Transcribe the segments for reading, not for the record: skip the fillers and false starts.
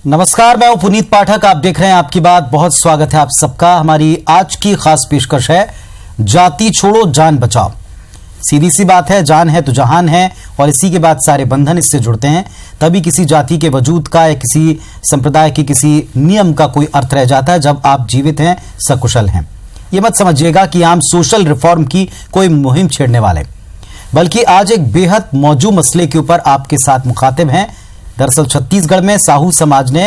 नमस्कार, मैं हूं पुनीत पाठक। आप देख रहे हैं आपकी बात। बहुत स्वागत है आप सबका। हमारी आज की खास पेशकश है जाति छोड़ो जान बचाओ। सीधी सी बात है, जान है तो जहान है, और इसी के बाद सारे बंधन इससे जुड़ते हैं। तभी किसी जाति के वजूद का या किसी संप्रदाय के किसी नियम का कोई अर्थ रह जाता है जब आप जीवित हैं, सकुशल हैं। ये मत समझिएगा कि हम सोशल रिफॉर्म की कोई मुहिम छेड़ने वाले, बल्कि आज एक बेहद मौजू मसले के ऊपर आपके साथ मुखातिब हैं। दरअसल छत्तीसगढ़ में साहू समाज ने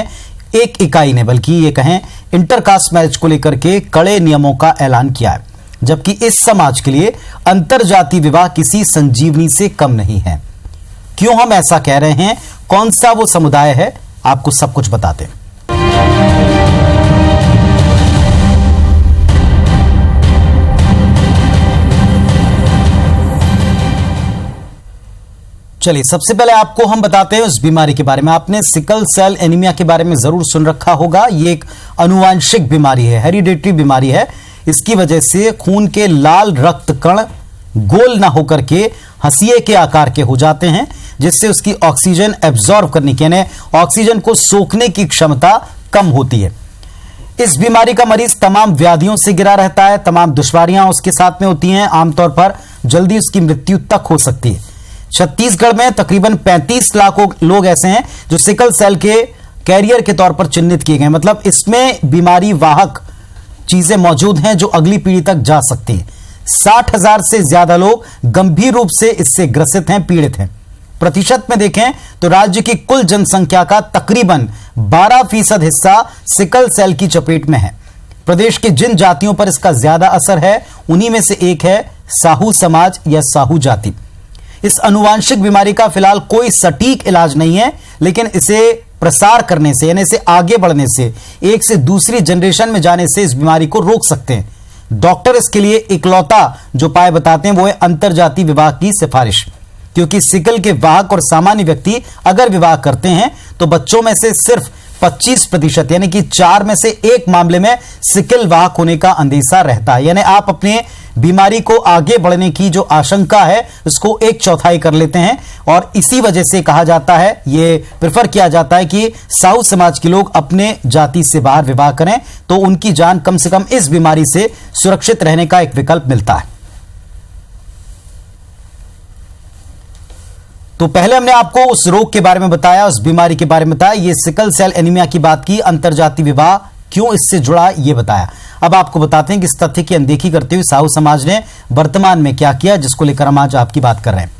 एक इकाई ने, बल्कि ये कहें इंटरकास्ट मैरिज को लेकर के कड़े नियमों का ऐलान किया है, जबकि इस समाज के लिए अंतरजातीय विवाह किसी संजीवनी से कम नहीं है। क्यों हम ऐसा कह रहे हैं, कौन सा वो समुदाय है, आपको सब कुछ बताते हैं। चलिए, सबसे पहले आपको हम बताते हैं उस बीमारी के बारे में। आपने सिकल सेल एनीमिया के बारे में जरूर सुन रखा होगा। ये एक आनुवांशिक बीमारी है, हेरिडेटरी बीमारी है। इसकी वजह से खून के लाल रक्त कण गोल ना होकर के हंसिए के आकार के हो जाते हैं, जिससे उसकी ऑक्सीजन एब्जॉर्ब करने की, यानी ऑक्सीजन को सोखने की क्षमता कम होती है। इस बीमारी का मरीज तमाम व्याधियों से घिरा रहता है, तमाम दुश्वारियां उसके साथ में होती हैं। आमतौर पर जल्दी उसकी मृत्यु तक हो सकती है। छत्तीसगढ़ में तकरीबन 35 लाख लोग ऐसे हैं जो सिकल सेल के कैरियर के तौर पर चिन्हित किए गए, मतलब इसमें बीमारी वाहक चीजें मौजूद हैं जो अगली पीढ़ी तक जा सकती हैं। 60,000 से ज्यादा लोग गंभीर रूप से इससे ग्रसित हैं, पीड़ित हैं। प्रतिशत में देखें तो राज्य की कुल जनसंख्या का तकरीबन 12% हिस्सा सिकल सेल की चपेट में है। प्रदेश की जिन जातियों पर इसका ज्यादा असर है, उन्हीं में से एक है साहू समाज या साहू जाति। इस आनुवांशिक बीमारी का फिलहाल कोई सटीक इलाज नहीं है, लेकिन इसे प्रसार करने से, यानी इसे आगे बढ़ने से, एक से दूसरी जनरेशन में जाने से इस बीमारी को रोक सकते हैं। डॉक्टर इसके लिए इकलौता जो उपाय बताते हैं वो है अंतरजातीय विवाह की सिफारिश, क्योंकि सिकल के वाहक और सामान्य व्यक्ति अगर विवाह करते हैं तो बच्चों में से सिर्फ 25%, यानी कि 4 में से 1 मामले में सिकल वाहक होने का अंदेशा रहता है। यानी आप अपने बीमारी को आगे बढ़ने की जो आशंका है उसको 1/4 कर लेते हैं, और इसी वजह से कहा जाता है, ये प्रेफर किया जाता है कि साहू समाज के लोग अपने जाति से बाहर विवाह करें तो उनकी जान कम से कम इस बीमारी से सुरक्षित रहने का एक विकल्प मिलता है। तो पहले हमने आपको उस रोग के बारे में बताया, उस बीमारी के बारे में बताया, ये सिकल सेल एनीमिया की बात की, अंतरजातीय विवाह क्यों इससे जुड़ा ये बताया। अब आपको बताते हैं कि इस तथ्य की अनदेखी करते हुए साहू समाज ने वर्तमान में क्या किया, जिसको लेकर हम आज आपकी बात कर रहे हैं।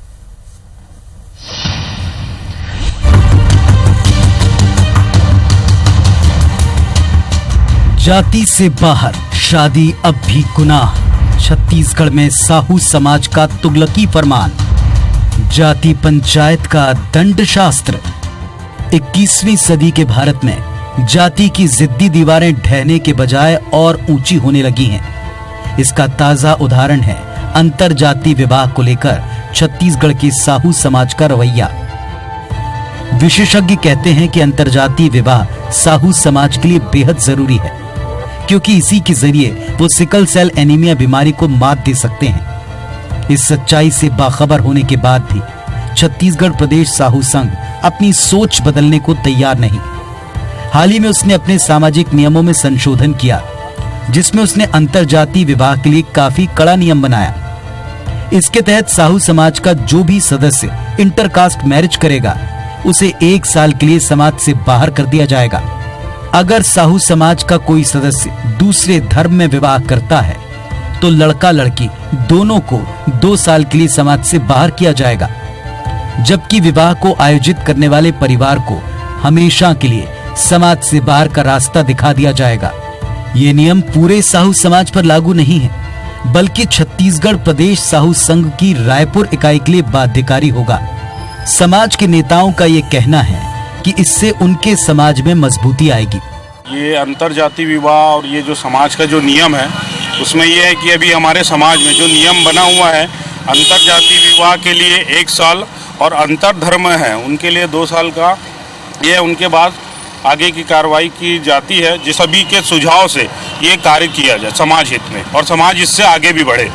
जाति से बाहर शादी अब भी गुनाह। छत्तीसगढ़ में साहू समाज का तुगलकी फरमान। जाति पंचायत का दंड शास्त्र। 21वीं सदी के भारत में जाति की जिद्दी दीवारें ढहने के बजाय और ऊंची होने लगी हैं। इसका ताजा उदाहरण है अंतरजातीय विवाह को लेकर छत्तीसगढ़ के साहू समाज का रवैया। विशेषज्ञ कहते हैं कि अंतरजातीय विवाह साहू समाज के लिए बेहद जरूरी है, क्योंकि इसी के जरिए वो सिकल सेल एनीमिया बीमारी को मात दे सकते हैं। इस सच्चाई से बाखबर होने के बाद भी छत्तीसगढ़ प्रदेश साहू संघ अपनी सोच बदलने को तैयार नहीं। हाल ही में उसने अपने सामाजिक नियमों में संशोधन किया, जिसमें उसने अंतरजातीय विवाह के लिए काफी कड़ा नियम बनाया। इसके तहत साहू समाज का जो भी सदस्य इंटरकास्ट मैरिज करेगा उसे 1 साल के लिए समाज से बाहर कर दिया जाएगा। अगर साहू समाज का कोई सदस्य दूसरे धर्म में विवाह करता है तो लड़का लड़की दोनों को 2 साल के लिए समाज से बाहर किया जाएगा, जबकि विवाह को आयोजित करने वाले परिवार को हमेशा के लिए समाज से बाहर का रास्ता दिखा दिया जाएगा। ये नियम पूरे साहू समाज पर लागू नहीं है, बल्कि छत्तीसगढ़ प्रदेश साहू संघ की रायपुर इकाई के लिए बाध्यकारी होगा। समाज के नेताओं का ये कहना है कि इससे उनके समाज में मजबूती आएगी। ये अंतरजातीय विवाह और ये जो समाज का जो नियम है उसमें ये है कि अभी हमारे समाज में जो नियम बना हुआ है अंतरजातीय विवाह के लिए 1 साल और अंतरधर्म है उनके लिए 2 साल का, ये उनके बाद आगे की कार्रवाई की जाती है। जिस सभी के सुझाव से ये कार्य किया जाए समाज हित में, और समाज इससे आगे भी बढ़े।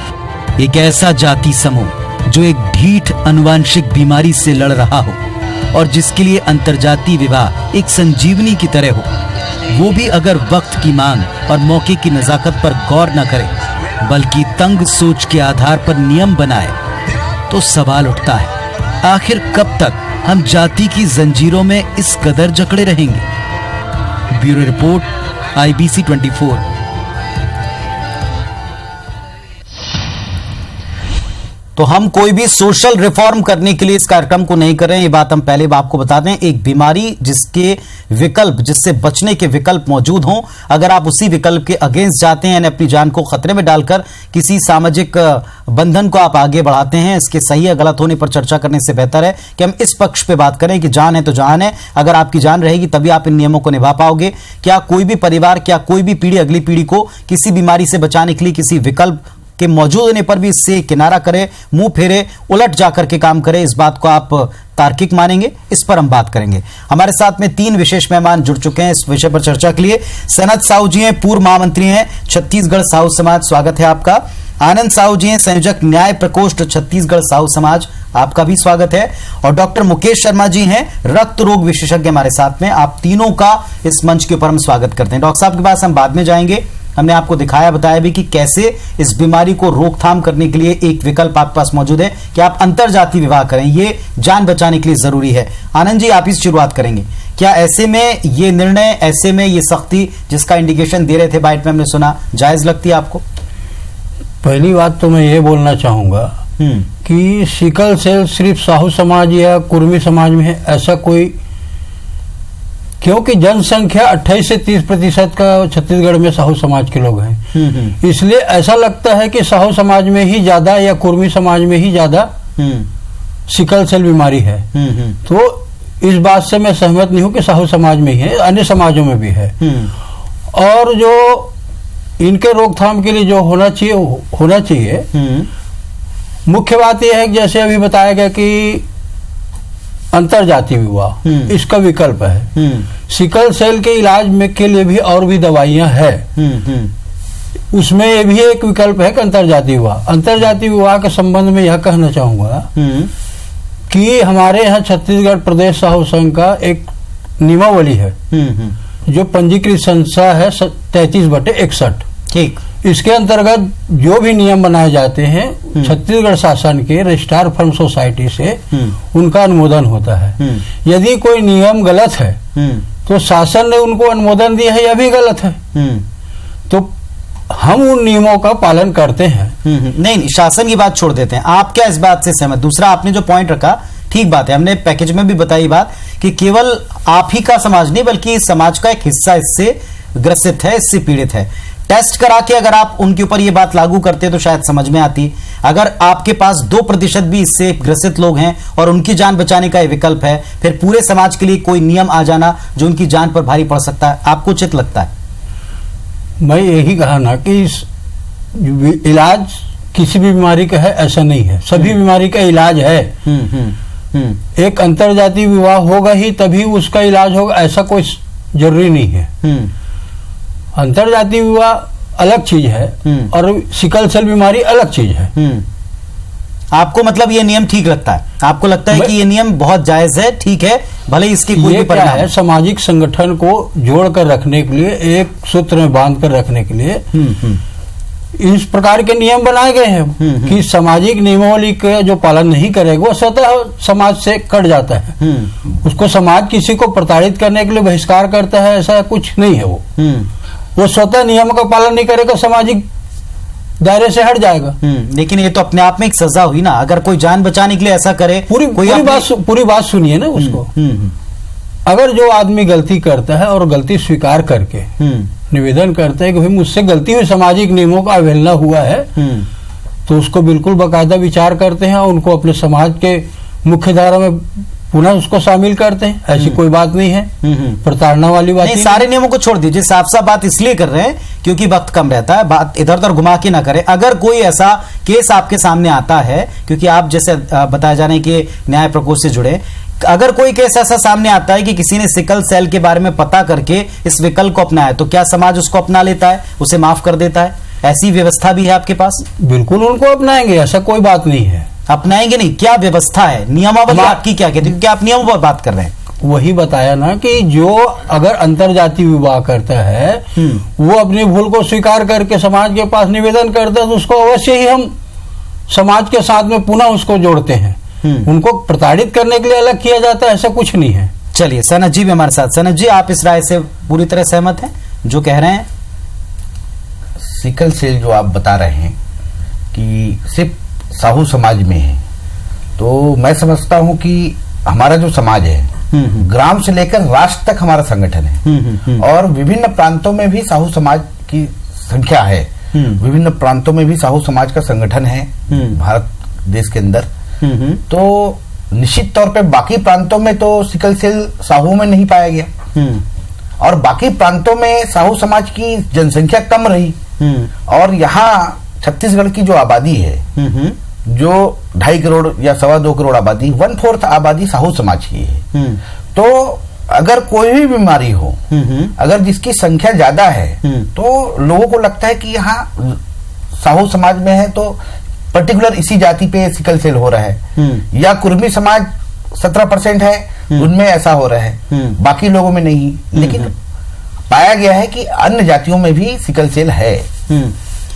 एक ऐसा जाति समूह जो एक ढीठ आनुवांशिक बीमारी से लड़ रहा हो, और जिसके लिए अंतर्जातीय विवाह एक संजीवनी की तरह हो, वो भी अगर वक्त की मांग और मौके की नजाकत पर गौर न करे बल्कि तंग सोच के आधार पर नियम बनाए, तो सवाल उठता है आखिर कब तक हम जाति की जंजीरों में इस कदर जकड़े रहेंगे। Bureau report, IBC 24। तो हम कोई भी सोशल रिफॉर्म करने के लिए इस कार्यक्रम को नहीं कर रहे हैं, ये बात हम पहले आपको बता दें। एक बीमारी जिसके विकल्प, जिससे बचने के विकल्प मौजूद हों, अगर आप उसी विकल्प के अगेंस्ट जाते हैं, यानी अपनी जान को खतरे में डालकर किसी सामाजिक बंधन को आप आगे बढ़ाते हैं, इसके सही या गलत होने पर चर्चा करने से बेहतर है कि हम इस पक्ष पे बात करें कि जान है तो जान है। अगर आपकी जान रहेगी तभी आप इन नियमों को निभा पाओगे। क्या कोई भी परिवार, क्या कोई भी पीढ़ी अगली पीढ़ी को किसी बीमारी से बचाने के लिए किसी विकल्प के मौजूद होने पर भी इससे किनारा करे, मुंह फेरे, उलट जाकर के काम करे, इस बात को आप तार्किक मानेंगे? इस पर हम बात करेंगे। हमारे साथ में 3 विशेष मेहमान जुड़ चुके हैं इस विषय पर चर्चा के लिए। सनत साहू जी हैं, पूर्व महामंत्री हैं छत्तीसगढ़ साहू समाज, स्वागत है आपका। आनंद साहू जी हैं, संयोजक न्याय प्रकोष्ठ छत्तीसगढ़ साहू समाज, आपका भी स्वागत है। और डॉक्टर मुकेश शर्मा जी हैं, रक्त रोग विशेषज्ञ, हमारे साथ में। आप तीनों का इस मंच के ऊपर हम स्वागत करते हैं। डॉक्टर साहब के पास हम बाद में जाएंगे। हमने आपको दिखाया, बताया भी कि कैसे इस बीमारी को रोकथाम करने के लिए एक विकल्प आपके पास मौजूद है कि आप अंतरजातीय विवाह करें, ये जान बचाने के लिए जरूरी है। आनंद जी, आप इस शुरुआत करेंगे। क्या ऐसे में ये निर्णय, ऐसे में ये सख्ती जिसका इंडिकेशन दे रहे थे बाइट में हमने सुना, जायज लगती है आपको? पहली बात तो मैं ये बोलना चाहूंगा कि सिकल सेल सिर्फ साहू समाज या कुर्मी समाज में है, ऐसा कोई, क्योंकि जनसंख्या 28 से 30% का छत्तीसगढ़ में साहू समाज के लोग हैं। इसलिए ऐसा लगता है कि साहू समाज में ही ज्यादा या कुर्मी समाज में ही ज्यादा सिकल सेल बीमारी है। तो इस बात से मैं सहमत नहीं हूं कि साहू समाज में ही है, अन्य समाजों में भी है। और जो इनके रोकथाम के लिए जो होना चाहिए मुख्य बात यह है कि जैसे अभी बताया गया कि अंतरजातीय विवाह इसका विकल्प है। सिकल सेल के इलाज में के लिए भी और भी दवाइयां हैं, उसमें ये भी एक विकल्प है कि अंतरजातीय विवाह। अंतरजातीय विवाह के संबंध में यह कहना चाहूंगा कि हमारे यहाँ छत्तीसगढ़ प्रदेश साहू संघ का एक नियमावली है जो पंजीकृत संस्था है 33/61। ठीक, इसके अंतर्गत जो भी नियम बनाए जाते हैं छत्तीसगढ़ शासन के रजिस्ट्रार फर्म सोसाइटी से उनका अनुमोदन होता है। यदि कोई नियम गलत है तो शासन ने उनको अनुमोदन दिया है, यह भी गलत है, तो हम उन नियमों का पालन करते हैं। नहीं, शासन की बात छोड़ देते हैं, आप क्या इस बात से सहमत? दूसरा, आपने जो पॉइंट रखा ठीक बात है, हमने पैकेज में भी बताई बात कि केवल आप ही का समाज नहीं बल्कि समाज का एक हिस्सा इससे ग्रसित है, इससे पीड़ित है। टेस्ट करा के अगर आप उनके ऊपर ये बात लागू करते तो शायद समझ में आती। अगर आपके पास 2% भी इससे ग्रसित लोग हैं और उनकी जान बचाने का ये विकल्प है, फिर पूरे समाज के लिए कोई नियम आ जाना जो उनकी जान पर भारी पड़ सकता है, आपको उचित लगता है? मैं यही कहा ना कि इलाज किसी भी बीमारी का है ऐसा नहीं है, सभी बीमारी का इलाज है। एक अंतरजातीय विवाह होगा ही तभी उसका इलाज होगा, ऐसा कोई जरूरी नहीं है। अंतरजातीय विवाह अलग चीज है और सिकल सेल बीमारी अलग चीज है। आपको मतलब ये नियम ठीक लगता है? आपको लगता है कि ये नियम बहुत जायज है, ठीक है, भले इसकी कोई भी परिणाम है? सामाजिक संगठन को जोड़कर रखने के लिए, एक सूत्र में बांध कर रखने के लिए इस प्रकार के नियम बनाए गए हैं कि सामाजिक नियमावली का जो पालन नहीं करेगा वो स्वतः समाज से कट जाता है। उसको समाज किसी को प्रताड़ित करने के लिए बहिष्कार करता है, ऐसा कुछ नहीं है। वो स्वतः नियम का पालन नहीं करेगा, सामाजिक दायरे से हट जाएगा। लेकिन ये तो अपने आप में एक सजा हुई ना, अगर कोई जान बचाने के लिए ऐसा करे। पूरी बात सुनिए ना उसको। अगर जो आदमी गलती करता है और गलती स्वीकार करके निवेदन करता है कि भाई मुझसे गलती हुई, सामाजिक नियमों का अवहेलना हुआ है, तो उसको बिल्कुल बाकायदा विचार करते हैं और उनको अपने समाज के मुख्य धारा में पुनः उसको शामिल करते हैं। ऐसी कोई बात नहीं है, प्रताड़ना वाली बात नहीं। सारे नियमों को छोड़ दीजिए, साफ साफ बात इसलिए कर रहे हैं क्योंकि वक्त कम रहता है, बात इधर उधर घुमा के ना करें। अगर कोई ऐसा केस आपके सामने आता है, क्योंकि आप जैसे बताया जा रहे हैं कि न्याय प्रकोष्ठ से जुड़े, अगर कोई केस ऐसा सामने आता है कि किसी ने सिकल सेल के बारे में पता करके इस विकल्प को अपनाया, तो क्या समाज उसको अपना लेता है, उसे माफ कर देता है? ऐसी व्यवस्था भी है आपके पास? बिल्कुल उनको अपनाएंगे, ऐसा कोई बात नहीं है। अपनाएंगे नहीं? क्या व्यवस्था है, नियमावली आपकी क्या कहती है? क्या आप नियमों पर बात कर रहे हैं? वही बताया ना कि जो अगर अंतरजातीय विवाह करता है वो अपनी भूल को स्वीकार करके समाज के पास निवेदन करता है तो उसको अवश्य ही हम समाज के साथ में पुनः उसको जोड़ते हैं। उनको प्रताड़ित करने के लिए अलग किया जाता है, ऐसा कुछ नहीं है। चलिए सनत जी भी हमारे साथ। सनत जी, आप इस राय से पूरी तरह सहमत हैं जो कह रहे हैं? सिकल सेल जो आप बता रहे हैं कि सिर्फ साहू समाज में है, तो मैं समझता हूं कि हमारा जो समाज है ग्राम से लेकर राष्ट्र तक हमारा संगठन है और विभिन्न प्रांतों में भी साहू समाज की संख्या है। विभिन्न प्रांतों में भी साहू समाज का संगठन है भारत देश के अंदर। तो निश्चित तौर पे बाकी प्रांतों में तो सिकल सेल साहू में नहीं पाया गया और बाकी प्रांतों में साहू समाज की जनसंख्या कम रही और यहाँ छत्तीसगढ़ की जो आबादी है जो 2.5 करोड़ या 2.25 करोड़ आबादी, 1/4 आबादी साहू समाज की है। तो अगर कोई भी बीमारी हो, अगर जिसकी संख्या ज्यादा है तो लोगों को लगता है कि यहाँ साहू समाज में है तो पर्टिकुलर इसी जाति पे सिकल सेल हो रहा है, या कुर्मी समाज 17% है उनमें ऐसा हो रहा है, बाकी लोगों में नहीं। लेकिन पाया गया है कि अन्य जातियों में भी सिकल सेल है।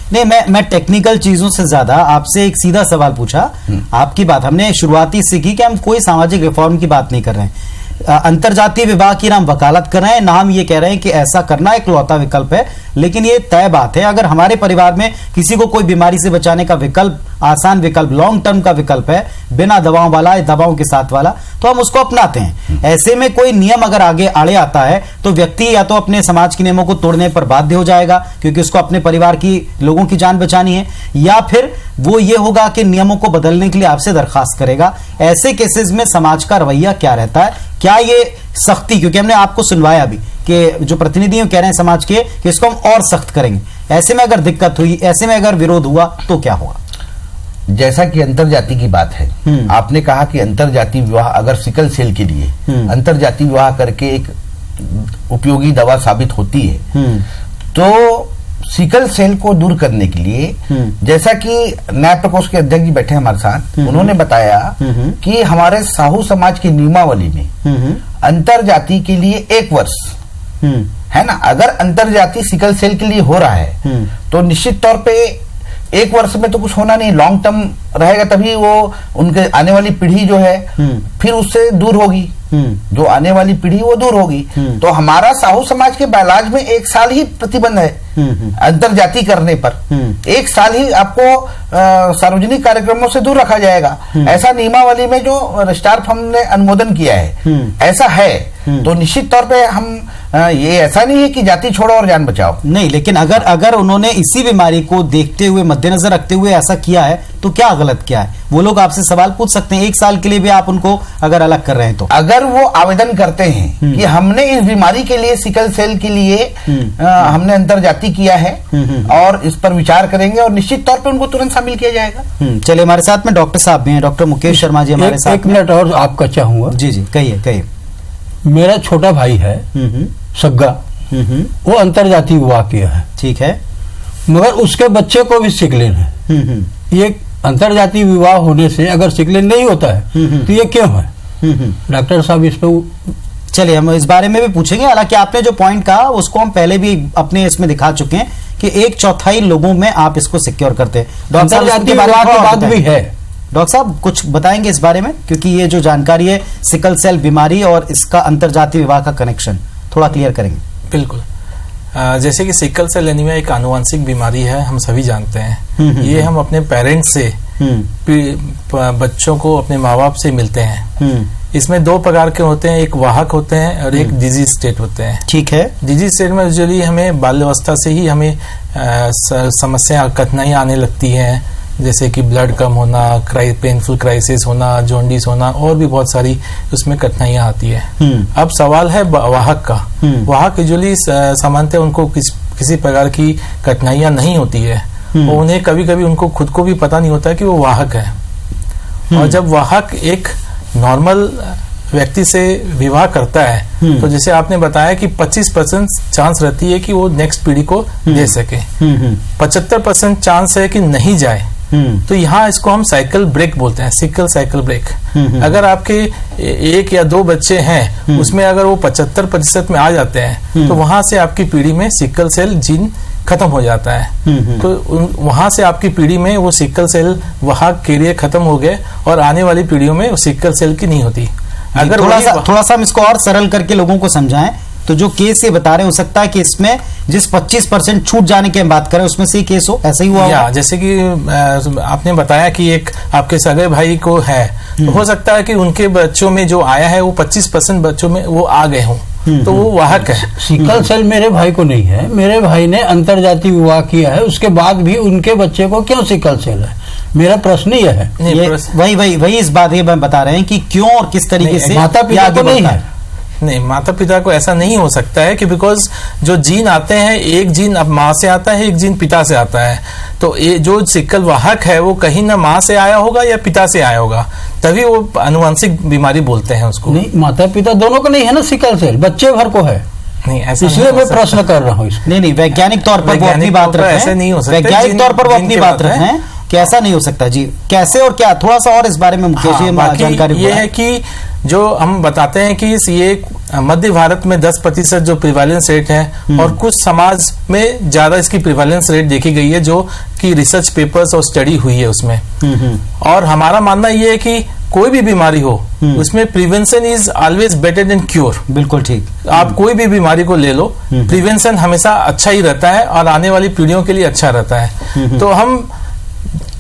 नहीं, मैं टेक्निकल चीजों से ज्यादा आपसे एक सीधा सवाल पूछा। आपकी बात हमने शुरुआती से की कि हम कोई सामाजिक रिफॉर्म की बात नहीं कर रहे हैं, अंतरजातीय विवाह की ना हम वकालत कर रहे हैं, ना हम ये कह रहे हैं कि ऐसा करना एक लौता विकल्प है। लेकिन ये तय बात है, अगर हमारे परिवार में किसी को कोई बीमारी से बचाने का विकल्प, आसान विकल्प, लॉन्ग टर्म का विकल्प है, बिना दवाओं वाला, दवाओं के साथ वाला, तो हम उसको अपनाते हैं। ऐसे में कोई नियम अगर आगे आड़े आता है तो व्यक्ति या तो अपने समाज के नियमों को तोड़ने पर बाध्य हो जाएगा क्योंकि उसको अपने परिवार की लोगों की जान बचानी है, या फिर वो ये होगा कि नियमों को बदलने के लिए आपसे दरखास्त करेगा। ऐसे केसेस में समाज का रवैया क्या रहता है? क्या ये सख्ती, क्योंकि हमने आपको सुनवाया भी कि जो प्रतिनिधि कह रहे हैं समाज के कि इसको हम और सख्त करेंगे, ऐसे में अगर दिक्कत हुई, ऐसे में अगर विरोध हुआ तो क्या होगा? जैसा कि अंतरजाति की बात है, आपने कहा कि अंतरजातीय विवाह अगर सिकल सेल के लिए अंतरजातीय विवाह करके एक उपयोगी दवा साबित होती है तो सिकल सेल को दूर करने के लिए, जैसा कि न्याय प्रकोष्ठ के अध्यक्ष जी बैठे हमारे साथ, उन्होंने बताया कि हमारे साहू समाज की नियमावली में अंतरजाति के लिए 1 वर्ष है ना, अगर अंतरजाति सिकल सेल के लिए हो रहा है तो निश्चित तौर पे 1 वर्ष में तो कुछ होना नहीं, लॉन्ग टर्म रहेगा, तभी वो उनके आने वाली पीढ़ी जो है फिर उससे दूर होगी, जो आने वाली पीढ़ी वो दूर होगी। तो हमारा साहू समाज के इलाज में 1 साल ही प्रतिबंध है अंतरजाति करने पर। 1 साल ही आपको सार्वजनिक कार्यक्रमों से दूर रखा जाएगा, ऐसा नियमावली में जो रजिस्ट्रार फर्म ने अनुमोदन किया है ऐसा है। तो निश्चित तौर पे हम ये ऐसा नहीं है कि जाति छोड़ो और जान बचाओ, नहीं, लेकिन अगर उन्होंने इसी बीमारी को देखते हुए, मद्देनजर रखते हुए ऐसा किया है तो क्या गलत किया है? वो लोग आपसे सवाल पूछ सकते हैं। 1 साल के लिए भी आप उनको अगर अलग कर रहे हैं तो अगर वो आवेदन करते हैं कि हमने इस बीमारी के लिए, सिकल सेल के लिए हमने अंतरजाति किया है और इस पर विचार करेंगे और निश्चित तौर पर उनको तुरंत शामिल किया जाएगा। चलिए, हमारे साथ में डॉक्टर साहब भी हैं, डॉक्टर मुकेश शर्मा जी हमारे साथ। 1 मिनट और आपका चाहूंगा। जी जी, कहिए। मेरा छोटा भाई है सग्गा, वो अंतरजातीय विवाह किया है, ठीक है, मगर उसके बच्चे को भी सिकलिन है। ये अंतरजातीय विवाह होने से अगर सिकलिन नहीं होता है तो ये क्यों है? डॉक्टर साहब इस पे चलिए हम इस बारे में भी पूछेंगे। हालांकि आपने जो पॉइंट कहा उसको हम पहले भी अपने इसमें दिखा चुके हैं कि 1/4 लोगों में आप इसको सिक्योर करते हैं। अंतरजातीय विवाह की बात भी है। डॉक्टर साहब कुछ बताएंगे इस बारे में, क्योंकि ये जो जानकारी है सिकल सेल बीमारी और इसका अंतरजातीय विवाह का कनेक्शन थोड़ा क्लियर करेंगे। बिल्कुल, जैसे कि सिकल सेल एनीमिया एक आनुवंशिक बीमारी है, हम सभी जानते हैं। ये हम अपने पेरेंट्स से, बच्चों को अपने माँ बाप से मिलते हैं। इसमें 2 प्रकार के होते हैं, एक वाहक होते हैं और एक डिजीज स्टेट होते हैं। ठीक है, डिजीज स्टेट में यूजुअली हमें बाल्यावस्था से ही हमें समस्या, कठिनाइयां आने लगती हैं, जैसे कि ब्लड कम होना, पेनफुल क्राइसिस होना, जॉन्डिस होना और भी बहुत सारी उसमें कठिनाइयां आती है। अब सवाल है वाहक का। वाहक यूजुअली सामान्यतः उनको किसी प्रकार की कठिनाइयां नहीं होती है और उन्हें कभी कभी उनको खुद को भी पता नहीं होता है कि वो वाहक है। और जब वाहक एक नॉर्मल व्यक्ति से विवाह करता है तो जैसे आपने बताया कि 25% चांस रहती है कि वो नेक्स्ट पीढ़ी को दे सके, 75% चांस है कि नहीं जाए, तो यहाँ इसको हम साइकिल ब्रेक बोलते हैं, सिकल साइकिल ब्रेक। अगर आपके 1 या 2 बच्चे हैं, उसमें अगर वो 75% में आ जाते हैं, तो वहां से आपकी पीढ़ी में सिकल सेल जीन खत्म हो जाता है। तो वहां से आपकी पीढ़ी में वो सिकल सेल वाहक कैरियर खत्म हो गए, और आने वाली पीढ़ियों में वो सिकल सेल की नहीं होती। अगर थोड़ा सा हम इसको और सरल करके लोगों को समझाएं, तो जो केस ये बता रहे हैं, हो सकता है कि इसमें जिस 25% छूट जाने की हम बात करें, उसमें से केस हो, ऐसा ही हुआ होगा। जैसे कि आपने बताया कि एक आपके सगे भाई को है, तो हो सकता है कि उनके बच्चों में जो आया है वो 25% बच्चों में वो आ गए हों, तो वो वाहक है। सिकल सेल मेरे भाई को नहीं है, मेरे भाई ने अंतरजातीय विवाह किया है, उसके बाद भी उनके बच्चे को क्यों सिकल सेल है? मेरा प्रश्न यह है। वही इस बात ये बता रहे हैं कि क्यों और किस तरीके से माता पिता को नहीं है। नहीं, माता पिता को ऐसा नहीं हो सकता है कि बिकॉज जो जीन आते हैं, एक जीन अब माँ से आता है, एक जीन पिता से आता है। तो ये जो सिकल वाहक है वो कहीं ना माँ से आया होगा या पिता से आया होगा, तभी वो आनुवंशिक बीमारी बोलते हैं उसको। नहीं, माता पिता दोनों को नहीं है ना सिकल सेल, बच्चे भर को है। नहीं, ऐसा इसलिए मैं प्रश्न कर रहा हूँ। नहीं, वैज्ञानिक तौर पर वो अपनी बात रखें, ऐसे नहीं हो सकता। वैज्ञानिक तौर पर वो अपनी बात रखें कि ऐसा नहीं हो सकता। जी, कैसे और क्या, थोड़ा सा और इस बारे में मुकेश जी जानकारी। ये है कि जो हम बताते हैं कि ये मध्य भारत में 10% जो प्रिवालेंस रेट है, और कुछ समाज में ज्यादा इसकी प्रिवालेंस रेट देखी गई है, जो कि रिसर्च पेपर्स और स्टडी हुई है उसमें। और हमारा मानना ये है कि कोई भी बीमारी हो, उसमें prevention is always better than cure. बिल्कुल ठीक। आप कोई भी बीमारी को ले लो, प्रिवेंशन हमेशा अच्छा ही रहता है और आने वाली पीढ़ियों के लिए अच्छा रहता है। तो हम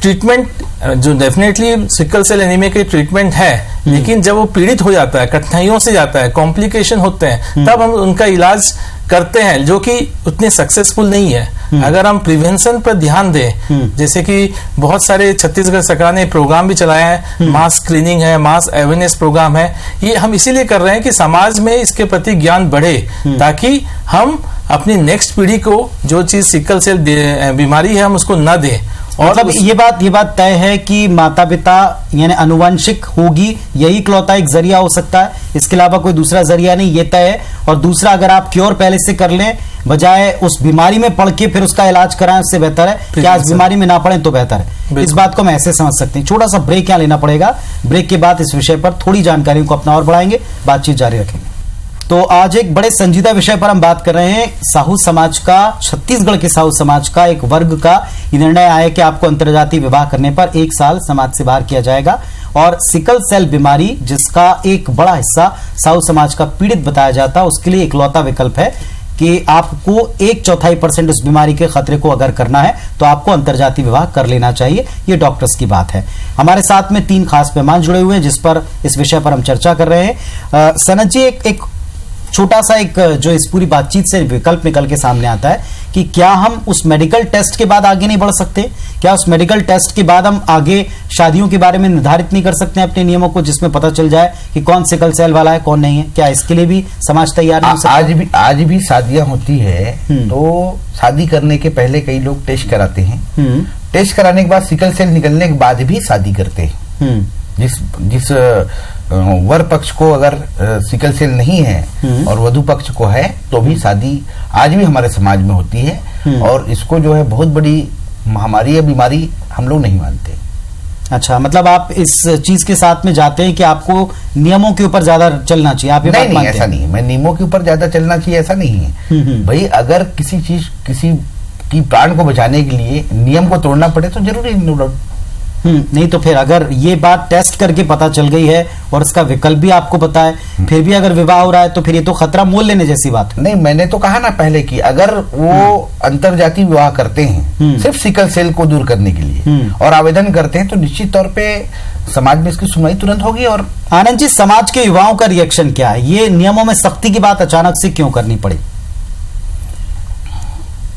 ट्रीटमेंट जो डेफिनेटली सिकल सेल एनीमिया की ट्रीटमेंट है, लेकिन जब वो पीड़ित हो जाता है, कठिनाइयों से जाता है, कॉम्प्लिकेशन होते हैं, तब हम उनका इलाज करते हैं, जो कि उतने सक्सेसफुल नहीं है। अगर हम प्रिवेंशन पर ध्यान दें, जैसे कि बहुत सारे छत्तीसगढ़ सरकार ने प्रोग्राम भी चलाया है, मास स्क्रीनिंग है, मास अवेयरनेस प्रोग्राम है, ये हम इसीलिए कर रहे हैं कि समाज में इसके प्रति ज्ञान बढ़े, ताकि हम अपनी नेक्स्ट पीढ़ी को जो चीज सिकल सेल बीमारी है हम उसको न दें। और मतलब ये बात तय है कि माता पिता यानी अनुवांशिक होगी, यही इकलौता एक जरिया हो सकता है, इसके अलावा कोई दूसरा जरिया नहीं, ये तय है। और दूसरा, अगर आप क्योर पहले से कर लें, बजाय उस बीमारी में पड़ के फिर उसका इलाज कराएं, उससे बेहतर है कि आज बीमारी में ना पड़े तो बेहतर है। इस बात को हम ऐसे समझ सकते हैं। छोटा सा ब्रेक यहाँ लेना पड़ेगा, ब्रेक के बाद इस विषय पर थोड़ी जानकारी को अपना और बढ़ाएंगे, बातचीत जारी रखेंगे। तो आज एक बड़े संजीदा विषय पर हम बात कर रहे हैं, साहू समाज का, छत्तीसगढ़ के साहू समाज का एक वर्ग का ये निर्णय आया कि आपको अंतर्जातीय विवाह करने पर 1 साल समाज से बाहर किया जाएगा। और सिकल सेल बीमारी, जिसका एक बड़ा हिस्सा साहू समाज का पीड़ित बताया जाता है, उसके लिए इकलौता विकल्प है कि आपको 1/4% उस बीमारी के खतरे को अगर करना है तो आपको अंतर्जातीय विवाह कर लेना चाहिए। ये डॉक्टर्स की बात है। हमारे साथ में 3 खास मेहमान जुड़े हुए हैं जिस पर इस विषय पर हम चर्चा कर रहे हैं। सनत जी, एक छोटा सा एक जो इस पूरी बातचीत से विकल्प निकल के सामने आता है कि क्या हम उस मेडिकल टेस्ट के बाद आगे नहीं बढ़ सकते? क्या उस मेडिकल टेस्ट के बाद हम आगे शादियों के बारे में निर्धारित नहीं कर सकते अपने नियमों को, जिसमें पता चल जाए कि कौन सिकल सेल वाला है, कौन नहीं है? क्या इसके लिए भी समाज तैयार नहीं हो सकता? आज भी शादियां होती है, तो शादी करने के पहले कई लोग टेस्ट कराते हैं। टेस्ट कराने के बाद सिकल सेल निकलने के बाद भी शादी करते हैं। जिस वर पक्ष को अगर सिकल सेल नहीं है और वधु पक्ष को है, तो भी शादी आज भी हमारे समाज में होती है। और इसको जो है बहुत बड़ी महामारी या बीमारी हम लोग नहीं मानते। अच्छा, मतलब आप इस चीज के साथ में जाते हैं कि आपको नियमों के ऊपर ज्यादा चलना चाहिए? आप ये बात मानते हैं? ऐसा नहीं है, मैं नियमों के ऊपर ज्यादा चलना चाहिए ऐसा नहीं है भाई। अगर किसी की प्राण को बचाने के लिए नियम को तोड़ना पड़े तो जरूरी नहीं तो फिर अगर ये बात टेस्ट करके पता चल गई है और इसका विकल्प भी आपको पता है, फिर भी अगर विवाह हो रहा है, तो फिर ये तो खतरा मोल लेने जैसी बात है। नहीं, मैंने तो कहा ना पहले कि अगर वो अंतर्जातीय विवाह करते हैं सिर्फ सिकल सेल को दूर करने के लिए और आवेदन करते हैं, तो निश्चित तौर पे समाज में इसकी सुनवाई तुरंत होगी। और आनंद जी, समाज के युवाओं का रिएक्शन क्या है? ये नियमों में सख्ती की बात अचानक से क्यों करनी पड़ी?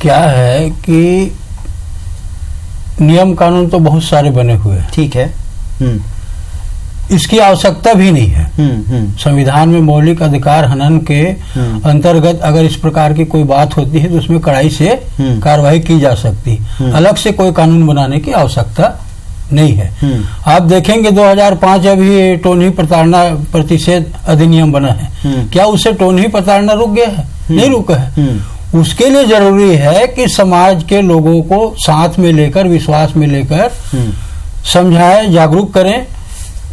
क्या है कि नियम कानून तो बहुत सारे बने हुए हैं, ठीक है, इसकी आवश्यकता भी नहीं है। संविधान में मौलिक अधिकार हनन के अंतर्गत अगर इस प्रकार की कोई बात होती है तो उसमें कड़ाई से कार्रवाई की जा सकती, अलग से कोई कानून बनाने की आवश्यकता नहीं है। आप देखेंगे 2005 अभी टोनही प्रताड़ना प्रतिषेध अधिनियम बना है, क्या उससे टोनही प्रताड़ना रुक गया है? नहीं रुका है। उसके लिए जरूरी है कि समाज के लोगों को साथ में लेकर, विश्वास में लेकर समझाएं, जागरूक करें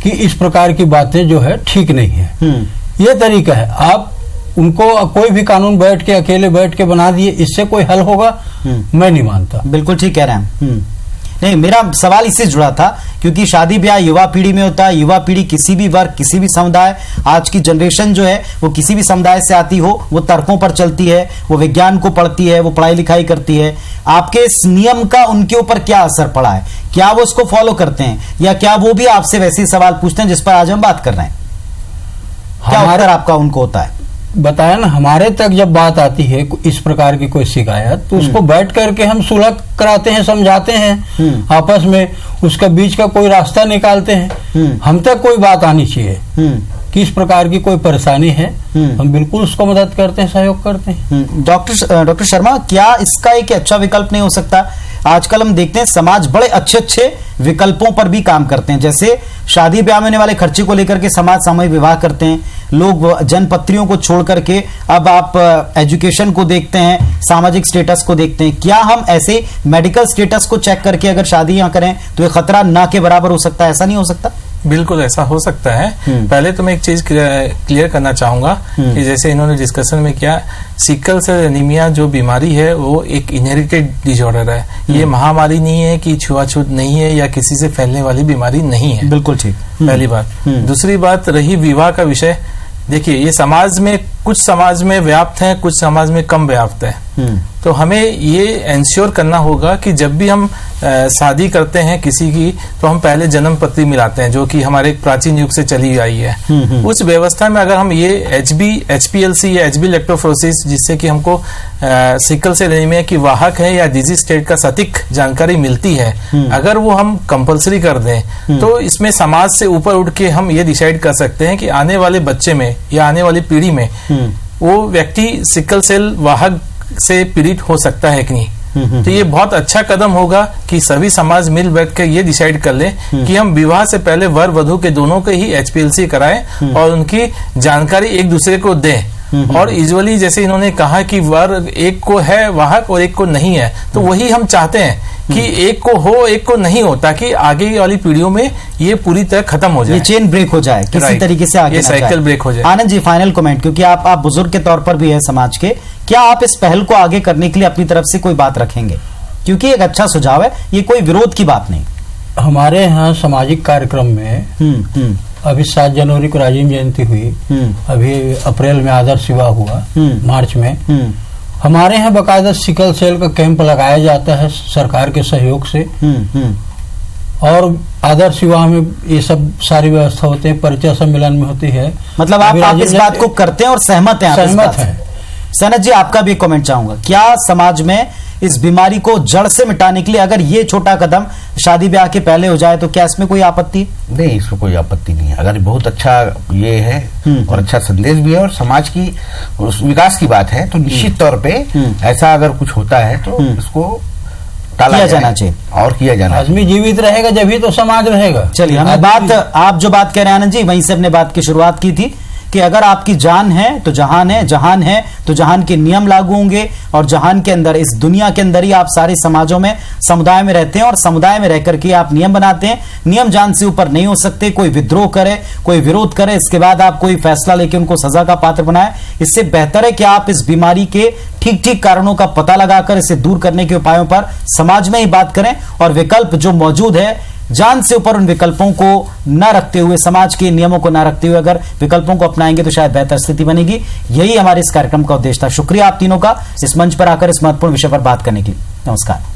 कि इस प्रकार की बातें जो है ठीक नहीं है। ये तरीका है। आप उनको कोई भी कानून बैठ के, अकेले बैठ के बना दिए, इससे कोई हल होगा? मैं नहीं मानता। बिल्कुल ठीक कह रहे हैं। नहीं, मेरा सवाल इससे जुड़ा था क्योंकि शादी ब्याह युवा पीढ़ी में होता है। युवा पीढ़ी किसी भी वर्ग, किसी भी समुदाय, आज की जनरेशन जो है वो किसी भी समुदाय से आती हो, वो तर्कों पर चलती है, वो विज्ञान को पढ़ती है, वो पढ़ाई लिखाई करती है। आपके इस नियम का उनके ऊपर क्या असर पड़ा है? क्या वो उसको फॉलो करते हैं या क्या वो भी आपसे वैसे ही सवाल पूछते हैं जिस पर आज हम बात कर रहे हैं? क्या उत्तर आपका उनको होता है? बताया ना, हमारे तक जब बात आती है इस प्रकार की कोई शिकायत, तो उसको बैठ करके हम सुलह कराते हैं, समझाते हैं आपस में, उसका बीच का कोई रास्ता निकालते हैं। हम तक कोई बात आनी चाहिए कि इस प्रकार की कोई परेशानी है, हम बिल्कुल उसको मदद करते हैं, सहयोग करते हैं। डॉक्टर शर्मा, क्या इसका एक अच्छा विकल्प नहीं हो सकता? आजकल हम देखते हैं समाज बड़े अच्छे अच्छे विकल्पों पर भी काम करते हैं, जैसे शादी ब्याह में होने वाले खर्चे को लेकर के समाज सामूहिक विवाह करते हैं लोग, जनपत्रियों को छोड़ करके अब आप एजुकेशन को देखते हैं, सामाजिक स्टेटस को देखते हैं। क्या हम ऐसे मेडिकल स्टेटस को चेक करके अगर शादियां करें तो ये खतरा ना के बराबर हो सकता है? ऐसा नहीं हो सकता? बिल्कुल ऐसा हो सकता है। पहले तो मैं एक चीज क्लियर करना चाहूंगा कि जैसे इन्होंने डिस्कशन में किया, सिकल सेल एनीमिया जो बीमारी है वो एक इनहेरिटेड डिसऑर्डर है। ये महामारी नहीं है कि छुआछूत नहीं है या किसी से फैलने वाली बीमारी नहीं है। बिल्कुल ठीक। पहली बात। दूसरी बात रही विवाह का विषय, देखिए ये समाज में, कुछ समाज में व्याप्त है, कुछ समाज में कम व्याप्त है। तो हमें ये एंश्योर करना होगा कि जब भी हम शादी करते हैं किसी की, तो हम पहले जन्म पत्री मिलाते हैं, जो कि हमारे प्राचीन युग से चली आई है। उस व्यवस्था में अगर हम ये HPLC या HB इलेक्ट्रोफोरेसिस, जिससे कि हमको सिकल सेल एनीमिया की वाहक है या डिजीज स्टेट का सटीक जानकारी मिलती है, अगर वो हम कंपलसरी कर दें तो इसमें समाज से ऊपर उठ के हम ये डिसाइड कर सकते हैं कि आने वाले बच्चे में या आने वाली पीढ़ी में वो व्यक्ति सिकल सेल वाहक से पीड़ित हो सकता है कि नहीं। तो ये बहुत अच्छा कदम होगा कि सभी समाज मिल बैठ कर ये डिसाइड कर ले कि हम विवाह से पहले वर वधू के दोनों के ही HPLC कराएं और उनकी जानकारी एक दूसरे को दें। और यूजुअली जैसे इन्होंने कहा कि वर एक को है वाहक और एक को नहीं है, तो वही हम चाहते हैं कि एक को हो एक को नहीं हो, ताकि आगे वाली पीढ़ियों में ये पूरी तरह खत्म हो जाए, ये चेन ब्रेक हो जाए, किसी तरीके से आगे ये साइकिल ब्रेक हो जाए। आनंद जी, फाइनल कमेंट, क्योंकि आप बुजुर्ग के तौर पर भी है समाज के, क्या आप इस पहल को आगे करने के लिए अपनी तरफ से कोई बात रखेंगे? क्योंकि एक अच्छा सुझाव है, ये कोई विरोध की बात नहीं। हमारे यहाँ सामाजिक कार्यक्रम में अभी 7 जनवरी को राजीव जयंती हुई, अभी अप्रैल में आदर्श विवाह हुआ, मार्च में हमारे यहाँ बकायदा सिकल सेल का कैंप लगाया जाता है सरकार के सहयोग से। और आदर्श विवाह में ये सब सारी व्यवस्था होते हैं, परिचय सम्मेलन में होती है। मतलब आप इस बात को करते हैं और सहमत हैं? सहमत है। सनत जी, आपका भी कमेंट चाहूंगा, क्या समाज में इस बीमारी को जड़ से मिटाने के लिए अगर ये छोटा कदम शादी ब्याह के पहले हो जाए तो क्या इसमें कोई आपत्ति? नहीं, इसमें कोई आपत्ति नहीं है। अगर बहुत अच्छा ये है और अच्छा संदेश भी है और समाज की विकास की बात है, तो निश्चित तौर पे ऐसा अगर कुछ होता है तो इसको किया जाना चाहिए और किया जाना चाहिए। आदमी जीवित रहेगा जब ही तो समाज रहेगा। चलिए, हमने आप जो बात कह रहे हैं आनंद जी, वहीं से अपने बात की शुरुआत की थी कि अगर आपकी जान है तो जहान है, जहान है तो जहान के नियम लागू होंगे, और जहान के अंदर, इस दुनिया के अंदर ही आप सारे समाजों में, समुदाय में रहते हैं और समुदाय में रहकर के आप नियम बनाते हैं। नियम जान से ऊपर नहीं हो सकते। कोई विद्रोह करे, कोई विरोध करे, इसके बाद आप कोई फैसला लेके उनको सजा का पात्र बनाए। इससे बेहतर है कि आप इस बीमारी के ठीक ठीक कारणों का पता लगाकर इसे दूर करने के उपायों पर समाज में ही बात करें, और विकल्प जो मौजूद है जान से ऊपर उन विकल्पों को न रखते हुए, समाज के नियमों को न रखते हुए अगर विकल्पों को अपनाएंगे तो शायद बेहतर स्थिति बनेगी। यही हमारे इस कार्यक्रम का उद्देश्य था। शुक्रिया आप तीनों का इस मंच पर आकर इस महत्वपूर्ण विषय पर बात करने के लिए। नमस्कार।